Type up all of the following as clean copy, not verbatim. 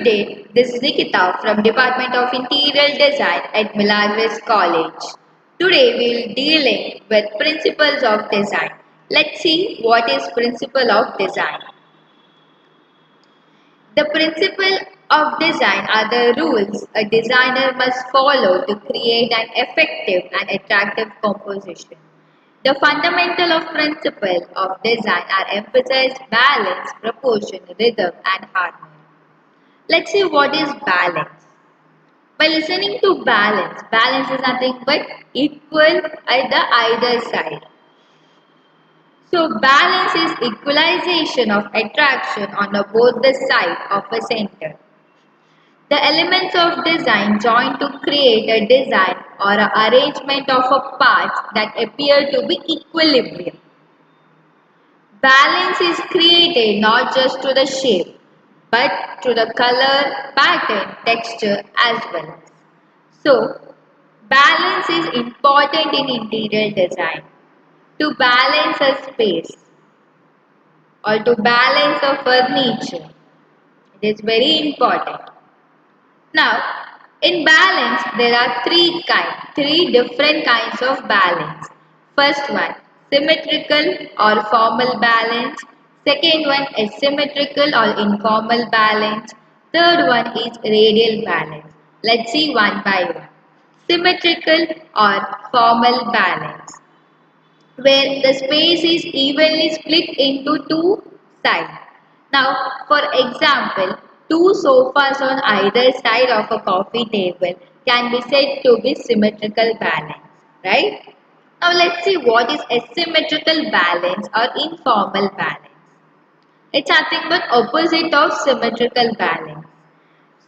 day, this is Nikhitha from Department of Interior Design at Milagres College. Today we will dealing with principles of design. Let's see what is principle of design. The principle of design are the rules a designer must follow to create an effective and attractive composition. The fundamental of principle of design are emphasized balance, proportion, rhythm and harmony. Let's see what is balance. By listening to balance, balance is nothing but equal at the either side. So balance is equalization of attraction on both the side of a center. The elements of design join to create a design or an arrangement of a parts that appear to be equilibrium. Balance is created not just to the shape, but to the color, pattern, texture as well. So, balance is important in interior design. To balance a space or to balance a furniture, it is very important. Now, in balance, there are three different kinds of balance. First one, symmetrical or formal balance. Second one, asymmetrical or informal balance. Third one is radial balance. Let's see one by one. Symmetrical or formal balance, where the space is evenly split into two sides. Now, for example, two sofas on either side of a coffee table can be said to be symmetrical balance, right? Now, let's see what is asymmetrical balance or informal balance. It's nothing but opposite of symmetrical balance.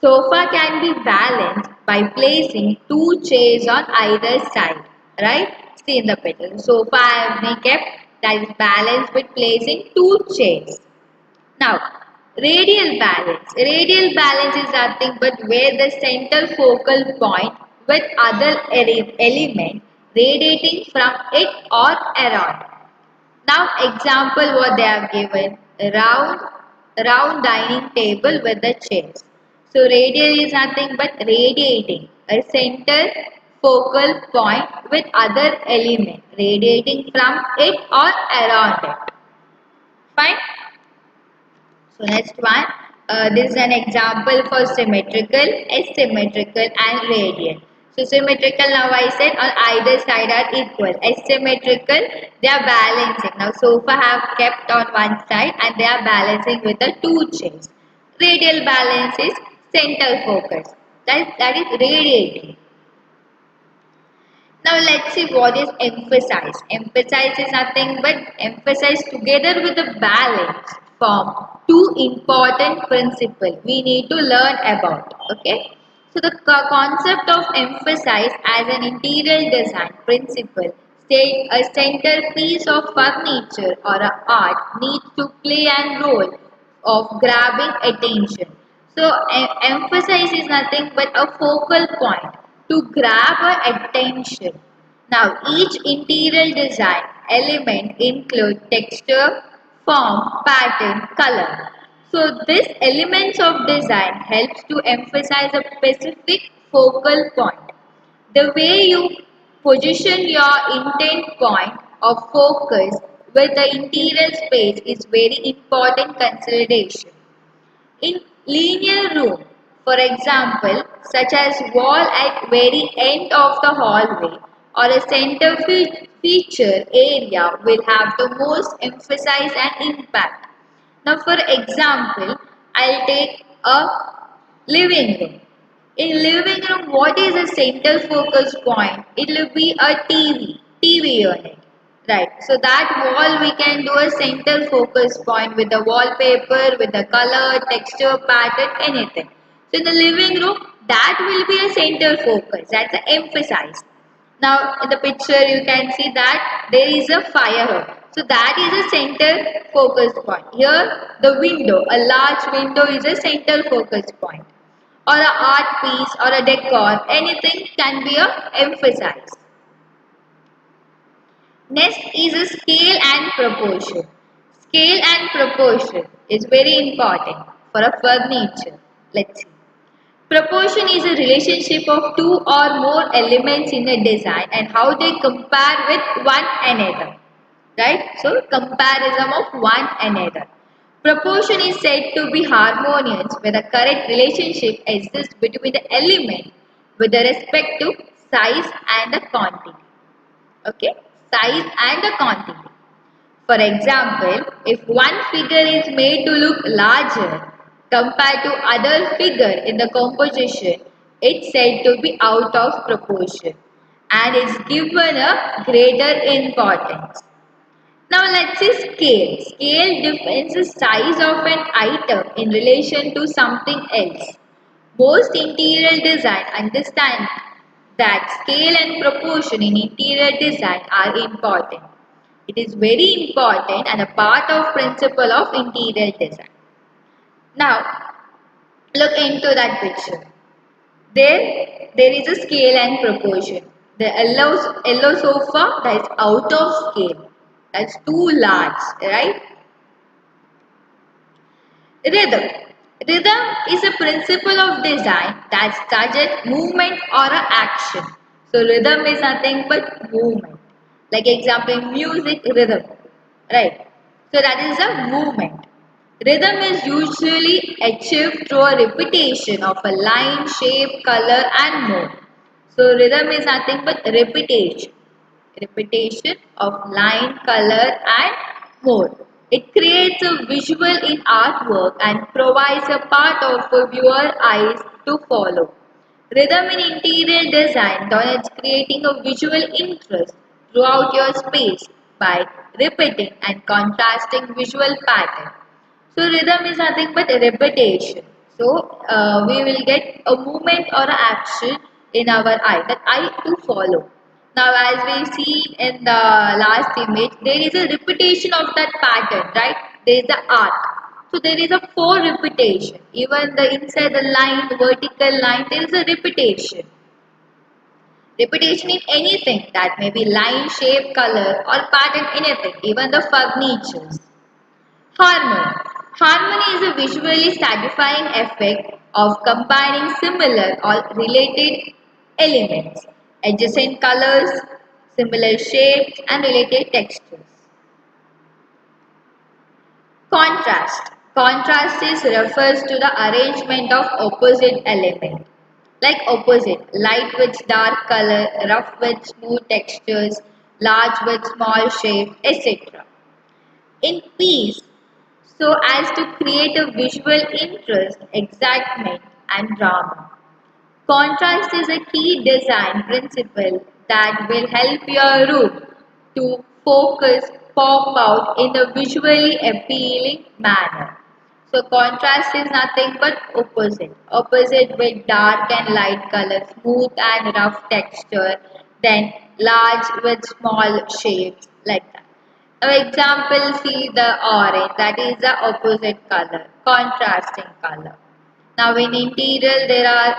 Sofa can be balanced by placing two chairs on either side, right? See in the picture. Sofa I have been kept that is balanced with placing two chairs. Now, radial balance. Radial balance is nothing but where the center focal point with other element radiating from it or around. Now, example what they have given, round dining table with the chairs. So, radial is nothing but radiating a center focal point with other element radiating from it or around it. Fine. So, next one, this is an example for symmetrical, asymmetrical and radial. So, symmetrical now I said on either side are equal. Asymmetrical, they are balancing. Now, sofa have kept on one side and they are balancing with the two chairs. Radial balance is center focus. That is radiating. Now let's see what is emphasize. Emphasize is nothing but emphasize together with the balance form two important principles we need to learn about. Okay. So the concept of emphasize as an interior design principle state a centerpiece of furniture or a art needs to play a role of grabbing attention. So emphasize is nothing but a focal point to grab our attention. Now each interior design element include texture, form, pattern, color. So these elements of design helps to emphasize a specific focal point. The way you position your intent point of focus with the interior space is very important consideration. In linear room, for example, such as wall at very end of the hallway or a center feature area will have the most emphasis and impact. Now for example, I'll take a living room. In living room, what is the center focus point? It will be a TV unit. Right. So that wall we can do a center focus point with the wallpaper, with the color, texture, pattern, anything. So in the living room, that will be a center focus. That's the emphasize. Now in the picture you can see that there is a fire. So that is a center focus point. Here the window, a large window is a center focus point. Or a art piece or a decor, anything can be a emphasize. Next is a scale and proportion. Scale and proportion is very important for a furniture. Let's see. Proportion is a relationship of two or more elements in a design and how they compare with one another. Right? So, comparison of one another. Proportion is said to be harmonious where the correct relationship exists between the element with the respect to size and the quantity. Okay? Size and the quantity. For example, if one figure is made to look larger compared to other figure in the composition, it's said to be out of proportion and is given a greater importance. Now let's see scale. Scale defines the size of an item in relation to something else. Most interior design understand that scale and proportion in interior design are important. It is very important and a part of principle of interior design. Now, look into that picture. There is a scale and proportion. The yellow sofa that is out of scale. That's too large, right? Rhythm. Rhythm is a principle of design that suggests movement or a action. So rhythm is nothing but movement. Like example, music rhythm, right? So that is a movement. Rhythm is usually achieved through a repetition of a line, shape, color and more. So rhythm is nothing but repetition. Repetition of line, color and more. It creates a visual in artwork and provides a part of a viewer eyes to follow. Rhythm in interior design denotes creating a visual interest throughout your space by repeating and contrasting visual pattern. So rhythm is nothing but repetition. So we will get a movement or a action in our eye that eye to follow. Now as we see in the last image, there is a repetition of that pattern, right? There is the arc. So there is a four repetition. Even the inside the line, the vertical line, there is a repetition. Repetition in anything that may be line, shape, color or pattern, anything, even the furnitures. Harmony. Harmony is a visually satisfying effect of combining similar or related elements, adjacent colors, similar shapes, and related textures. Contrast. Contrast is refers to the arrangement of opposite elements. Like opposite, light with dark color, rough with smooth textures, large with small shape, etc. In piece, so as to create a visual interest, excitement, and drama. Contrast is a key design principle that will help your room to focus, pop out in a visually appealing manner. So contrast is nothing but opposite. Opposite with dark and light color, smooth and rough texture, then large with small shapes like that. For example, see the orange, that is the opposite color, contrasting color. Now in interior there are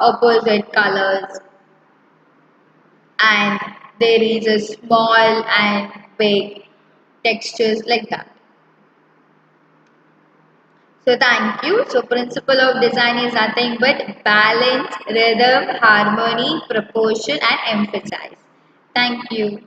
opposite colors and there is a small and big textures like that. So thank you. So principle of design is nothing but balance, rhythm, harmony, proportion and emphasize. Thank you.